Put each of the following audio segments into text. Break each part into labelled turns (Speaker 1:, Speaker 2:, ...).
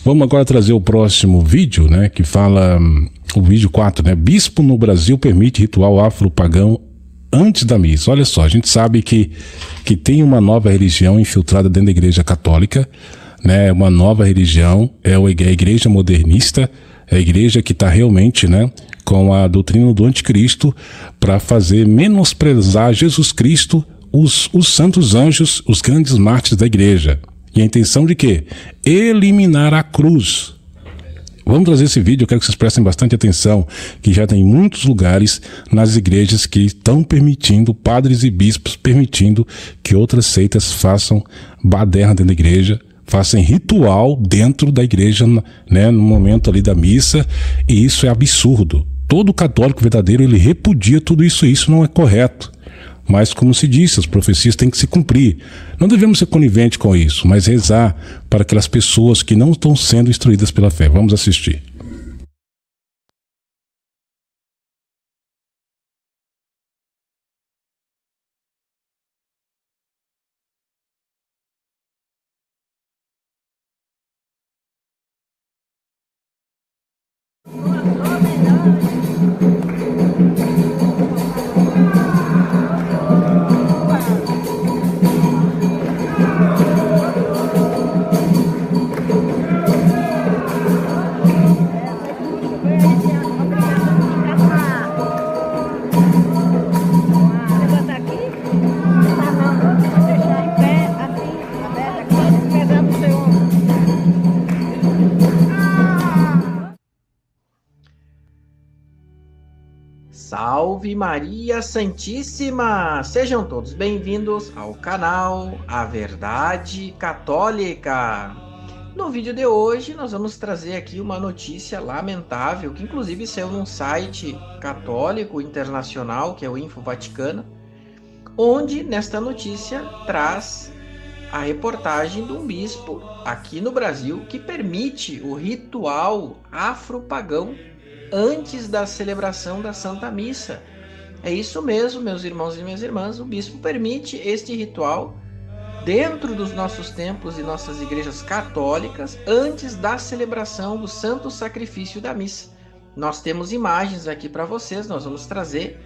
Speaker 1: Vamos agora trazer o próximo vídeo, né, que fala, o vídeo 4, né? Bispo no Brasil permite ritual afro-pagão antes da missa. Olha só, a gente sabe que tem uma nova religião infiltrada dentro da Igreja Católica, né? Uma nova religião, é a Igreja Modernista, é a igreja que está realmente, né, com a doutrina do anticristo para fazer menosprezar Jesus Cristo, os santos anjos, os grandes mártires da igreja. E a intenção de quê? Eliminar a cruz. Vamos trazer esse vídeo, eu quero que vocês prestem bastante atenção, que já tem muitos lugares nas igrejas que estão permitindo, padres e bispos permitindo que outras seitas façam baderna dentro da igreja, façam ritual dentro da igreja, né, no momento ali da missa, e isso é absurdo. Todo católico verdadeiro, ele repudia tudo isso, e isso não é correto. Mas, como se disse, as profecias têm que se cumprir. Não devemos ser coniventes com isso, mas rezar para aquelas pessoas que não estão sendo instruídas pela fé. Vamos assistir.
Speaker 2: Salve Maria Santíssima! Sejam todos bem-vindos ao canal A Verdade Católica. No vídeo de hoje nós vamos trazer aqui uma notícia lamentável, que inclusive saiu num site católico internacional, que é o Info Vaticana, onde nesta notícia traz a reportagem de um bispo aqui no Brasil que permite o ritual afro-pagão antes da celebração da Santa Missa. É isso mesmo, meus irmãos e minhas irmãs, o bispo permite este ritual dentro dos nossos templos e nossas igrejas católicas antes da celebração do Santo Sacrifício da Missa. Nós temos imagens aqui para vocês, nós vamos trazer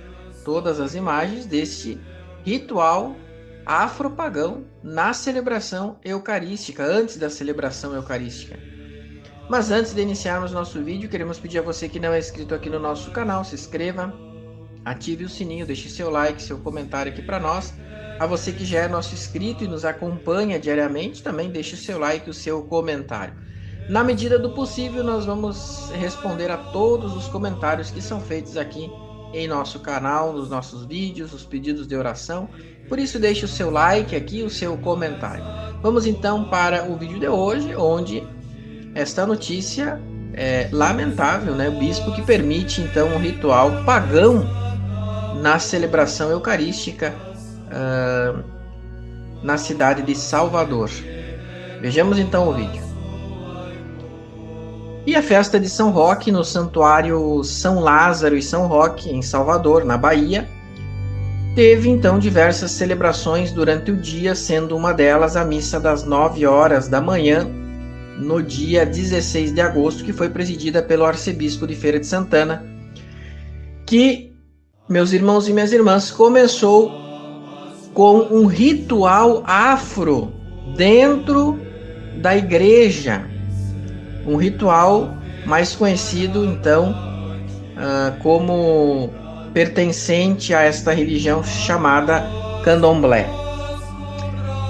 Speaker 2: todas as imagens deste ritual afro-pagão na celebração eucarística, antes da celebração eucarística. Mas antes de iniciarmos nosso vídeo, queremos pedir a você que não é inscrito aqui no nosso canal, se inscreva, ative o sininho, deixe seu like, seu comentário aqui para nós. A você que já é nosso inscrito e nos acompanha diariamente, também deixe o seu like e o seu comentário. Na medida do possível, nós vamos responder a todos os comentários que são feitos aqui em nosso canal, nos nossos vídeos, os pedidos de oração. Por isso, deixe o seu like aqui, o seu comentário. Vamos então para o vídeo de hoje, onde esta notícia é lamentável, né? O bispo que permite então um ritual pagão na celebração eucarística na cidade de Salvador. Vejamos então o vídeo. E a festa de São Roque no Santuário São Lázaro e São Roque, em Salvador, na Bahia, teve então diversas celebrações durante o dia, sendo uma delas a missa das 9 horas da manhã, no dia 16 de agosto, que foi presidida pelo arcebispo de Feira de Santana, que, meus irmãos e minhas irmãs, começou com um ritual afro dentro da igreja, um ritual mais conhecido então como pertencente a esta religião chamada Candomblé.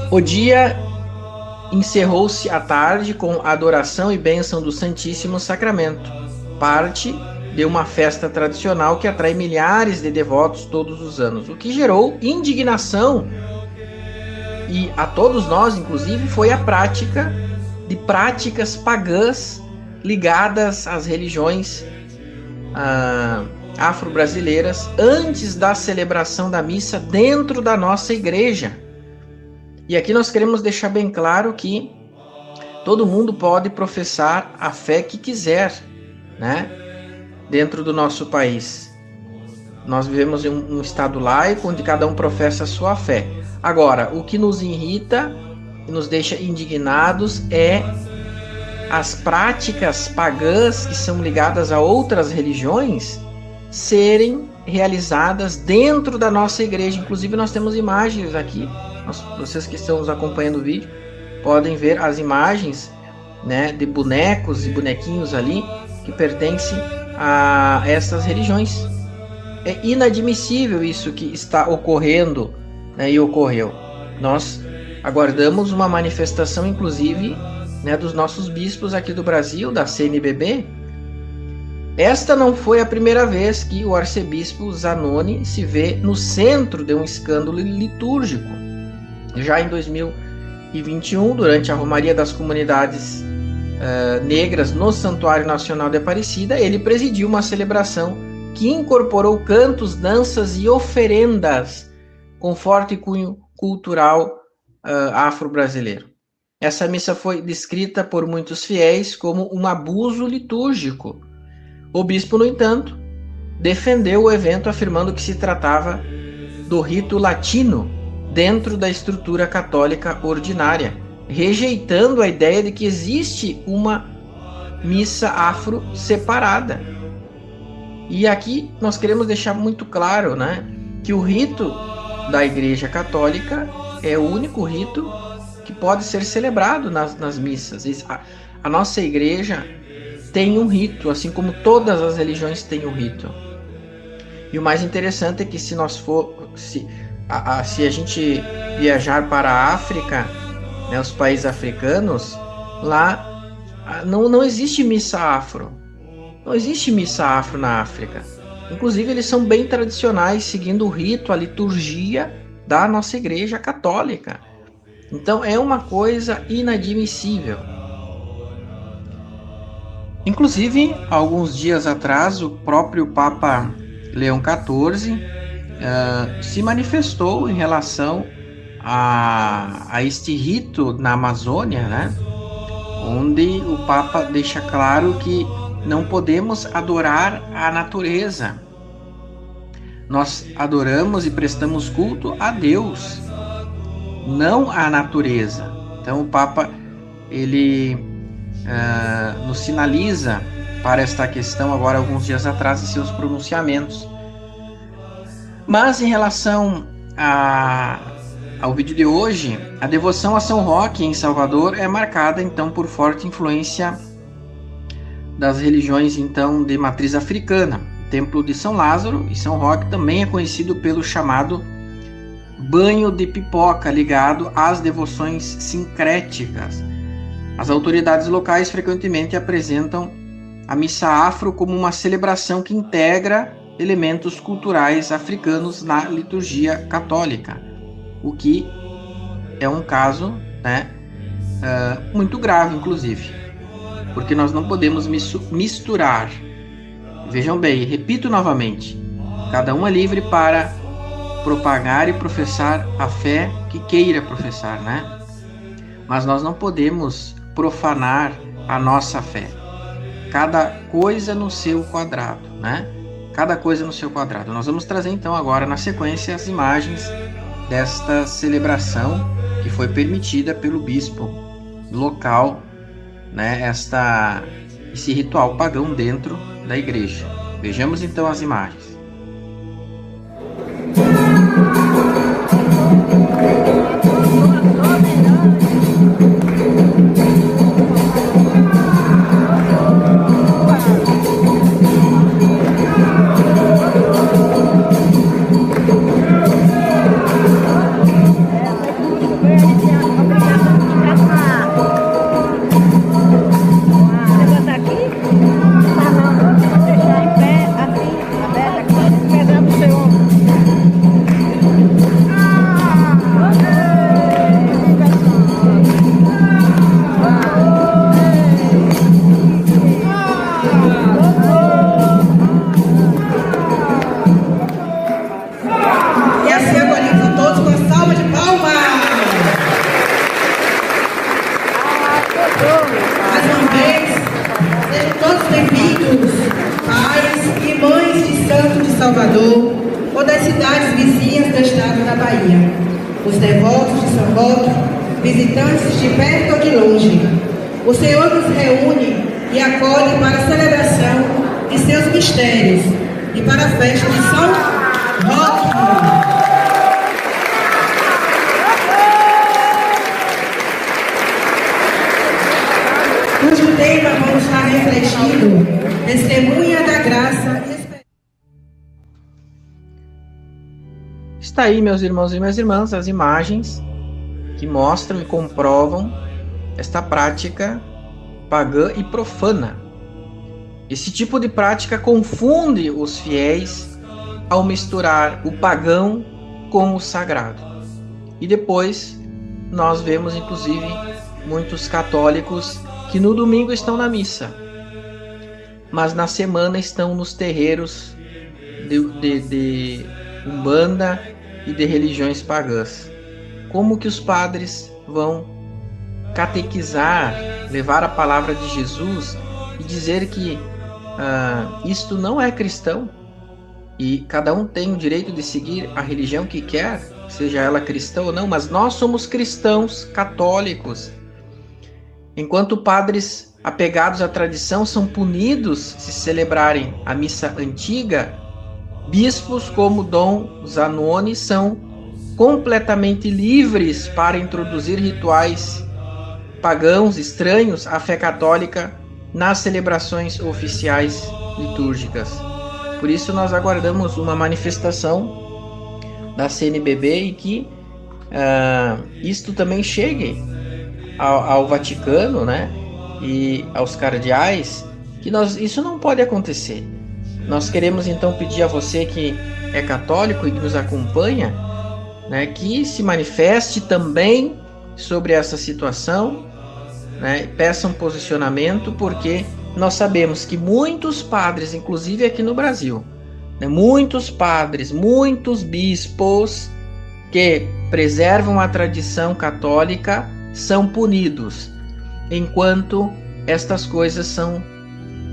Speaker 2: O dia encerrou-se à tarde com adoração e bênção do Santíssimo Sacramento, parte de uma festa tradicional que atrai milhares de devotos todos os anos, o que gerou indignação e a todos nós, inclusive, foi a prática de práticas pagãs ligadas às religiões afro-brasileiras antes da celebração da missa dentro da nossa igreja. E aqui nós queremos deixar bem claro que todo mundo pode professar a fé que quiser, né? Dentro do nosso país. Nós vivemos em um estado laico onde cada um professa a sua fé. Agora, o que nos irrita e nos deixa indignados é as práticas pagãs que são ligadas a outras religiões serem realizadas dentro da nossa igreja. Inclusive nós temos imagens aqui, vocês que estão nos acompanhando o vídeo podem ver as imagens, né, de bonecos e bonequinhos ali que pertencem a essas religiões. É inadmissível isso que está ocorrendo, né, e ocorreu. Nós aguardamos uma manifestação, inclusive, né, dos nossos bispos aqui do Brasil, da CNBB. Esta não foi a primeira vez que o arcebispo Zanoni se vê no centro de um escândalo litúrgico. Já em 2021, durante a Romaria das Comunidades Negras no Santuário Nacional de Aparecida, ele presidiu uma celebração que incorporou cantos, danças e oferendas com forte cunho cultural afro-brasileiro. Essa missa foi descrita por muitos fiéis como um abuso litúrgico. O bispo, no entanto, defendeu o evento afirmando que se tratava do rito latino dentro da estrutura católica ordinária, rejeitando a ideia de que existe uma missa afro separada. E aqui nós queremos deixar muito claro, né, que o rito da Igreja Católica é o único rito que pode ser celebrado nas missas. A nossa igreja tem um rito, assim como todas as religiões têm um rito. E o mais interessante é que se a gente viajar para a África, né, os países africanos, lá não existe missa afro. Não existe missa afro na África. Inclusive, eles são bem tradicionais, seguindo o rito, a liturgia da nossa igreja católica. Então, é uma coisa inadmissível. Inclusive, alguns dias atrás, o próprio Papa Leão XIV se manifestou em relação a este rito na Amazônia, né? Onde o Papa deixa claro que não podemos adorar a natureza. Nós adoramos e prestamos culto a Deus, não à natureza. Então o Papa ele nos sinaliza para esta questão agora alguns dias atrás em seus pronunciamentos. Mas em relação ao vídeo de hoje, a devoção a São Roque em Salvador é marcada então por forte influência das religiões então de matriz africana. O Templo de São Lázaro e São Roque também é conhecido pelo chamado banho de pipoca, ligado às devoções sincréticas. As autoridades locais frequentemente apresentam a missa afro como uma celebração que integra elementos culturais africanos na liturgia católica, o que é um caso, né, muito grave, inclusive, porque nós não podemos misturar. Vejam bem, repito novamente, cada um é livre para propagar e professar a fé que queira professar, né? Mas nós não podemos profanar a nossa fé. Cada coisa no seu quadrado, né? Cada coisa no seu quadrado. Nós vamos trazer então agora na sequência as imagens desta celebração que foi permitida pelo bispo local, né? Esse ritual pagão dentro da igreja. Vejamos então as imagens.
Speaker 3: Salvador ou das cidades vizinhas do estado da Bahia, os devotos de São Roque, visitantes de perto ou de longe, o Senhor nos reúne e acolhe para a celebração de seus mistérios e para a festa de São Roque. Cujo tema vamos estar refletindo, testemunha da graça e esperança.
Speaker 2: Está aí, meus irmãos e minhas irmãs, as imagens que mostram e comprovam esta prática pagã e profana. Esse tipo de prática confunde os fiéis ao misturar o pagão com o sagrado. E depois nós vemos, inclusive, muitos católicos que no domingo estão na missa, mas na semana estão nos terreiros de Umbanda e de religiões pagãs. Como que os padres vão catequizar, levar a palavra de Jesus e dizer que isto não é cristão e cada um tem o direito de seguir a religião que quer, seja ela cristã ou não, mas nós somos cristãos católicos. Enquanto padres apegados à tradição são punidos se celebrarem a missa antiga, bispos como Dom Zanoni são completamente livres para introduzir rituais pagãos estranhos à fé católica nas celebrações oficiais litúrgicas. Por isso nós aguardamos uma manifestação da CNBB e que isto também chegue ao Vaticano, né, e aos cardeais, que isso não pode acontecer. Nós queremos então pedir a você que é católico e que nos acompanha, né, que se manifeste também sobre essa situação, né, peça um posicionamento, porque nós sabemos que muitos padres, inclusive aqui no Brasil, né, muitos padres, muitos bispos que preservam a tradição católica são punidos, enquanto estas coisas são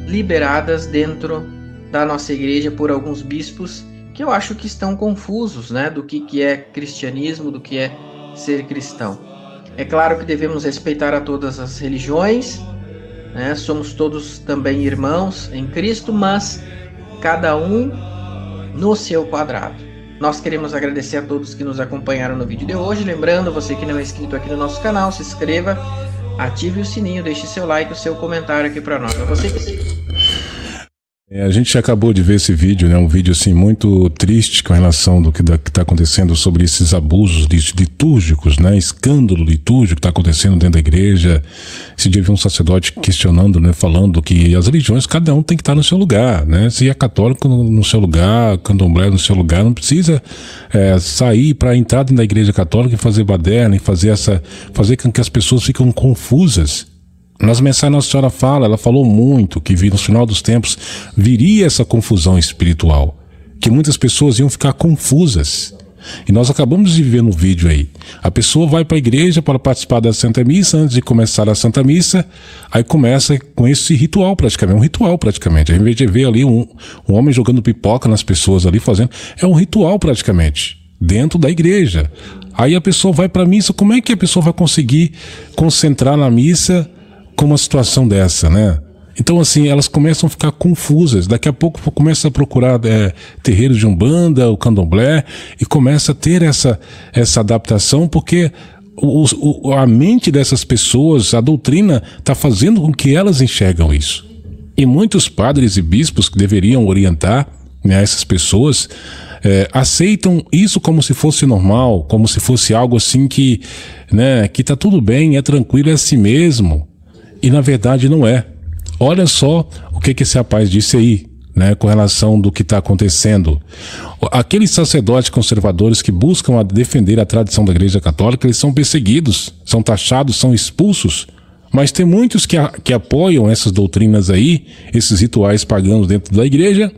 Speaker 2: liberadas dentro da nossa igreja por alguns bispos que eu acho que estão confusos, né, do que é cristianismo, do que é ser cristão. É claro que devemos respeitar a todas as religiões, né, somos todos também irmãos em Cristo, mas cada um no seu quadrado. Nós queremos agradecer a todos que nos acompanharam no vídeo de hoje. Lembrando, você que não é inscrito aqui no nosso canal, se inscreva, ative o sininho, deixe seu like, o seu comentário aqui para nós. Você que...
Speaker 1: A gente acabou de ver esse vídeo, né? Um vídeo assim muito triste com relação do que está acontecendo sobre esses abusos litúrgicos, né? Escândalo litúrgico que está acontecendo dentro da igreja. Esse dia vi um sacerdote questionando, né? Falando que as religiões, cada um tem que estar no seu lugar, né? Se é católico no seu lugar, candomblé no seu lugar, não precisa sair para entrar dentro da igreja católica e fazer baderna e fazer com que as pessoas ficam confusas. Nas mensagens Nossa Senhora ela falou muito que no final dos tempos viria essa confusão espiritual, que muitas pessoas iam ficar confusas. E nós acabamos de ver no vídeo aí. A pessoa vai para a igreja para participar da Santa Missa, antes de começar a Santa Missa, aí começa com esse ritual praticamente, um ritual praticamente. Ao invés de ver ali um homem jogando pipoca nas pessoas ali fazendo, é um ritual praticamente, dentro da igreja. Aí a pessoa vai para a missa, como é que a pessoa vai conseguir concentrar na missa com uma situação dessa, né? Então, assim, elas começam a ficar confusas. Daqui a pouco começa a procurar terreiros de Umbanda, o candomblé, e começa a ter essa adaptação, porque a mente dessas pessoas, a doutrina, está fazendo com que elas enxergam isso. E muitos padres e bispos que deveriam orientar, né, essas pessoas, aceitam isso como se fosse normal, como se fosse algo assim que tá tudo bem, é tranquilo, é assim mesmo. E na verdade não é. Olha só o que esse rapaz disse aí, né, com relação do que está acontecendo. Aqueles sacerdotes conservadores que buscam defender a tradição da Igreja Católica, eles são perseguidos, são taxados, são expulsos. Mas tem muitos que apoiam essas doutrinas aí, esses rituais pagãos dentro da igreja,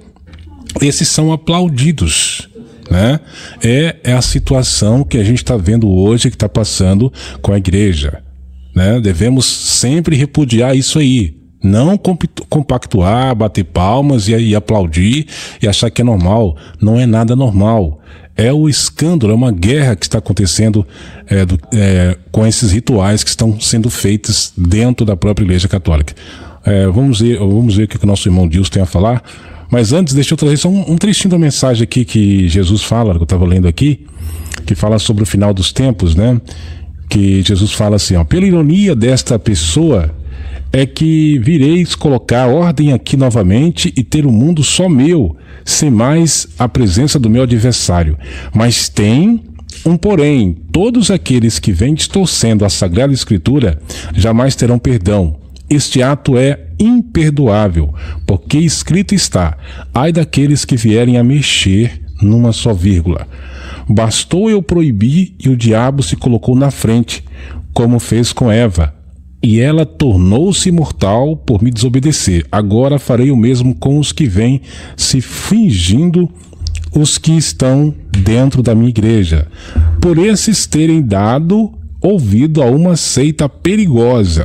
Speaker 1: esses são aplaudidos, né? É a situação que a gente está vendo hoje, que está passando com a igreja, né? Devemos sempre repudiar isso aí, não compactuar, bater palmas e aplaudir e achar que é normal. Não é nada normal. É o escândalo, é uma guerra que está acontecendo com esses rituais que estão sendo feitos dentro da própria Igreja Católica. Vamos ver o que o nosso irmão Dilson tem a falar. Mas antes, deixa eu trazer só um trechinho da mensagem aqui que Jesus fala, que eu estava lendo aqui, que fala sobre o final dos tempos, né? Que Jesus fala assim, ó: pela ironia desta pessoa é que vireis colocar ordem aqui novamente e ter um mundo só meu, sem mais a presença do meu adversário. Mas tem um porém: todos aqueles que vêm distorcendo a Sagrada Escritura jamais terão perdão. Este ato é imperdoável, porque escrito está: ai daqueles que vierem a mexer numa só vírgula. Bastou eu proibir e o diabo se colocou na frente, como fez com Eva, e ela tornou-se mortal por me desobedecer. Agora farei o mesmo com os que vêm se fingindo os que estão dentro da minha igreja, por esses terem dado ouvido a uma seita perigosa.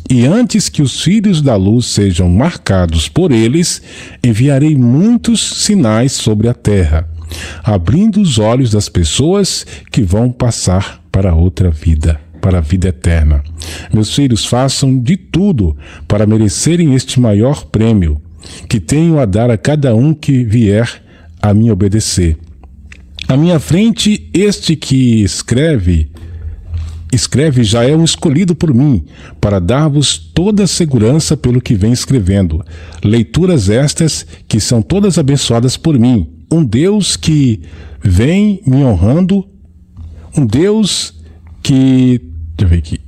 Speaker 1: E antes que os filhos da luz sejam marcados por eles, enviarei muitos sinais sobre a terra, abrindo os olhos das pessoas que vão passar para outra vida, para a vida eterna. Meus filhos, façam de tudo para merecerem este maior prêmio, que tenho a dar a cada um que vier a me obedecer. À minha frente, este que escreve já é um escolhido por mim, para dar-vos toda a segurança pelo que vem escrevendo. Leituras estas que são todas abençoadas por mim. Um Deus que vem me honrando, um Deus que... Deixa eu ver aqui.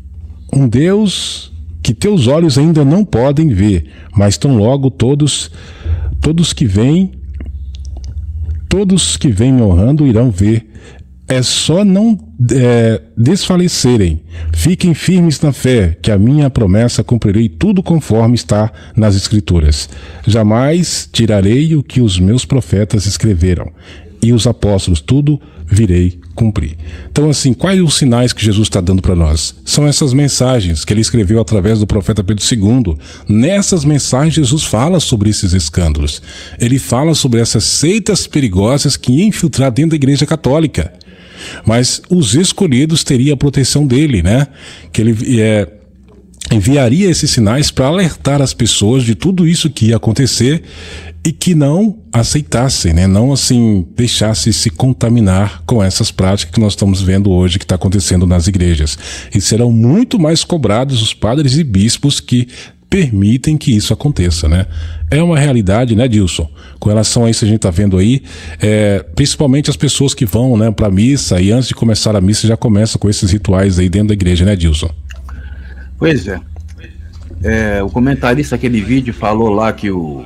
Speaker 1: Um Deus que teus olhos ainda não podem ver, mas tão logo todos que vêm me honrando irão ver. É só não desfalecerem. Fiquem firmes na fé, que a minha promessa cumprirei tudo conforme está nas Escrituras. Jamais tirarei o que os meus profetas escreveram, e os apóstolos tudo virei cumprir. Então, assim, quais os sinais que Jesus está dando para nós? São essas mensagens que ele escreveu através do profeta Pedro II. Nessas mensagens, Jesus fala sobre esses escândalos. Ele fala sobre essas seitas perigosas que iam infiltrar dentro da Igreja Católica. Mas os escolhidos teriam a proteção dele, né? Que ele enviaria esses sinais para alertar as pessoas de tudo isso que ia acontecer e que não aceitassem, né? Não assim deixassem se contaminar com essas práticas que nós estamos vendo hoje que está acontecendo nas igrejas. E serão muito mais cobrados os padres e bispos que permitem que isso aconteça, né? É uma realidade, né, Dilson? Com relação a isso, a gente está vendo aí, principalmente as pessoas que vão, né, para a missa, e antes de começar a missa já começa com esses rituais aí dentro da igreja, né, Dilson?
Speaker 4: Pois é. O comentarista daquele vídeo falou lá que o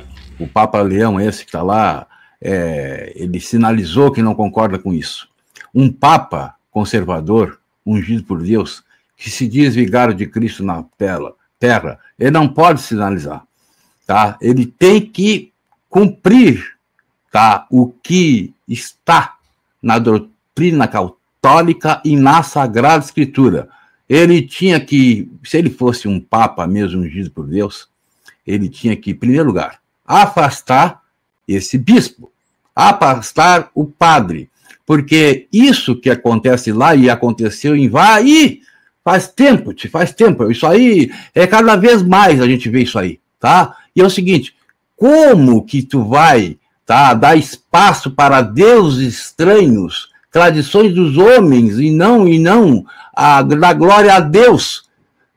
Speaker 4: Papa Leão, esse que está lá, ele sinalizou que não concorda com isso. Um Papa conservador, ungido por Deus, que se diz vigário de Cristo na terra, ele não pode sinalizar, tá? Ele tem que cumprir, tá, o que está na doutrina católica e na Sagrada Escritura. Ele tinha que, se ele fosse um Papa mesmo ungido por Deus, ele tinha que, em primeiro lugar, afastar esse bispo, afastar o padre, porque isso que acontece lá e aconteceu em faz tempo, isso aí cada vez mais a gente vê isso aí, tá? E é o seguinte, como que tu vai, tá, dar espaço para deuses estranhos, tradições dos homens e não da glória a Deus?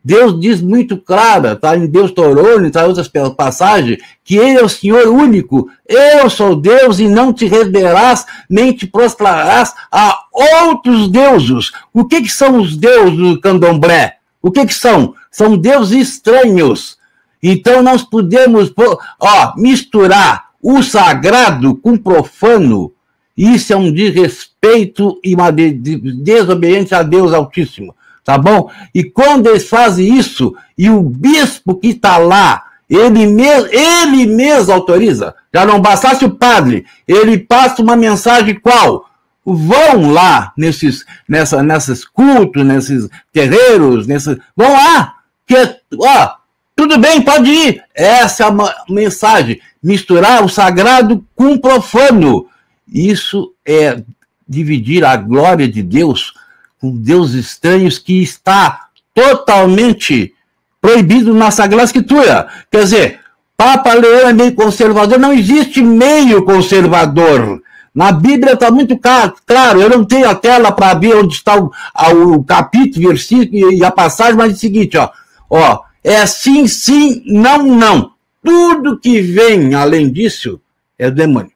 Speaker 4: Deus diz muito clara, tá, em Deuteronômio, tá, em outras passagens, que ele é o Senhor único. Eu sou Deus e não te renderás, nem te prostrarás a outros deuses. O que são os deuses do candomblé? O que são? São deuses estranhos. Então nós podemos misturar o sagrado com o profano. Isso é um desrespeito e uma desobediência a Deus Altíssimo. Tá bom? E quando eles fazem isso, e o bispo que está lá, ele mesmo autoriza, já não bastasse o padre, ele passa uma mensagem qual? Vão lá nesses cultos, nesses terreiros, vão lá, tudo bem, pode ir. Essa é uma mensagem, misturar o sagrado com o profano. Isso é dividir a glória de Deus com deuses estranhos que está totalmente proibido na Sagrada Escritura. Quer dizer, Papa Leão é meio conservador, não existe meio conservador. Na Bíblia está muito claro, eu não tenho a tela para ver onde está o capítulo, versículo e a passagem, mas é o seguinte, ó, é sim, sim, não, não. Tudo que vem além disso é demônio.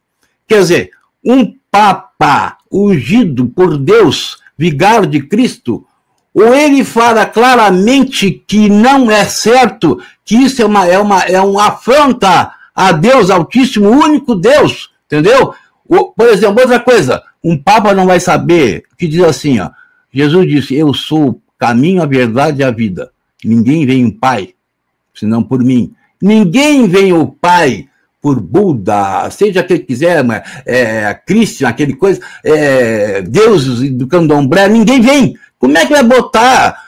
Speaker 4: Quer dizer, um Papa ungido por Deus, vigário de Cristo, ou ele fala claramente que não é certo, que isso é uma afronta a Deus Altíssimo, o único Deus, entendeu? Por exemplo, outra coisa, um Papa não vai saber, que diz assim, ó, Jesus disse, eu sou o caminho, a verdade e a vida. Ninguém vem ao Pai, senão por mim. Ninguém vem ao Pai por Buda, seja aquele que quiser, Cristo, aquele coisa, deuses do candomblé, ninguém vem. Como é que vai botar,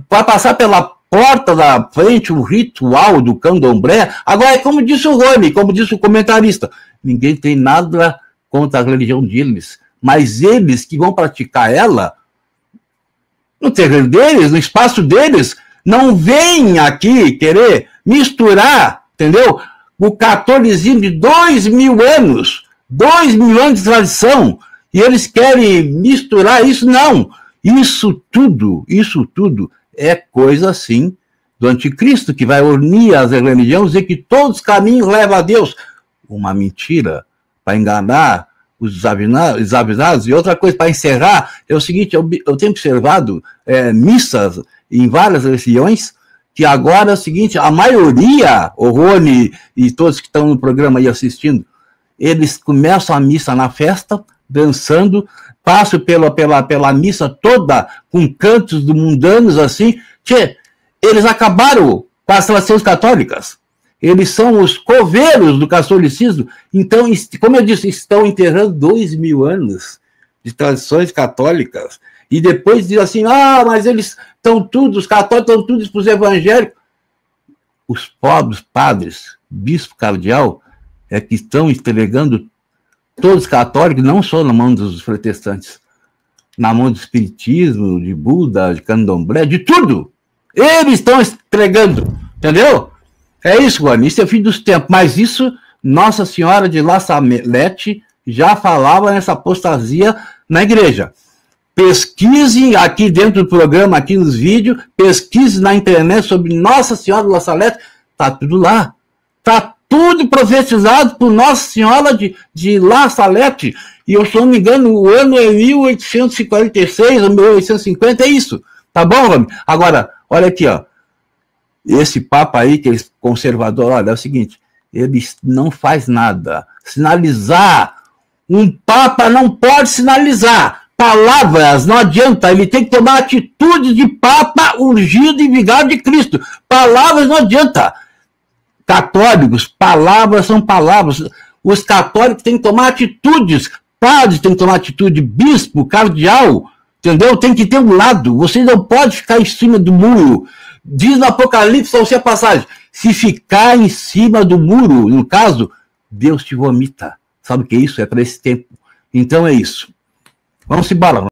Speaker 4: vai passar pela porta da frente o ritual do candomblé? Agora, como disse o Rony, como disse o comentarista, ninguém tem nada contra a religião deles, mas eles que vão praticar ela, no terreno deles, no espaço deles, não vêm aqui querer misturar, entendeu? O catolicismo de 2.000 anos, 2.000 anos de tradição, e eles querem misturar isso, não. Isso tudo é coisa, assim, do anticristo, que vai unir as religiões e que todos os caminhos levam a Deus. Uma mentira para enganar os desavisados. E outra coisa, para encerrar, é o seguinte, eu tenho observado missas em várias religiões, que agora é o seguinte, a maioria, o Rony e todos que estão no programa aí assistindo, eles começam a missa na festa, dançando, passam pela missa toda, com cantos do mundanos, assim. Eles acabaram com as tradições católicas. Eles são os coveiros do catolicismo. Então, como eu disse, estão enterrando 2.000 anos de tradições católicas. E depois diz assim, mas eles estão todos, os católicos estão todos para os evangélicos. Os pobres padres, bispo cardeal, é que estão entregando todos os católicos, não só na mão dos protestantes, na mão do espiritismo, de Buda, de candomblé, de tudo. Eles estão entregando, entendeu? É isso, Rony, isso é o fim dos tempos. Mas isso, Nossa Senhora de La Salete já falava nessa apostasia na igreja. Pesquise aqui dentro do programa, aqui nos vídeos, pesquise na internet sobre Nossa Senhora de La Salete, tá tudo lá. Tá tudo profetizado por Nossa Senhora de La Salete. E eu, se não me engano, o ano é 1846 ou 1850, é isso. Tá bom, Rony? Agora, olha aqui, ó. Esse Papa aí, que é conservador, olha, é o seguinte, ele não faz nada. Sinalizar, um Papa não pode sinalizar. Palavras, não adianta, ele tem que tomar atitude de Papa ungido e vigário de Cristo. Palavras não adianta. Católicos, palavras são palavras. Os católicos têm que tomar atitudes, padres têm que tomar atitude, bispo, cardeal, entendeu? Tem que ter um lado, você não pode ficar em cima do muro. Diz no Apocalipse, a passagem, se ficar em cima do muro, no caso, Deus te vomita. Sabe o que é isso? É para esse tempo. Então é isso. Vamos embora.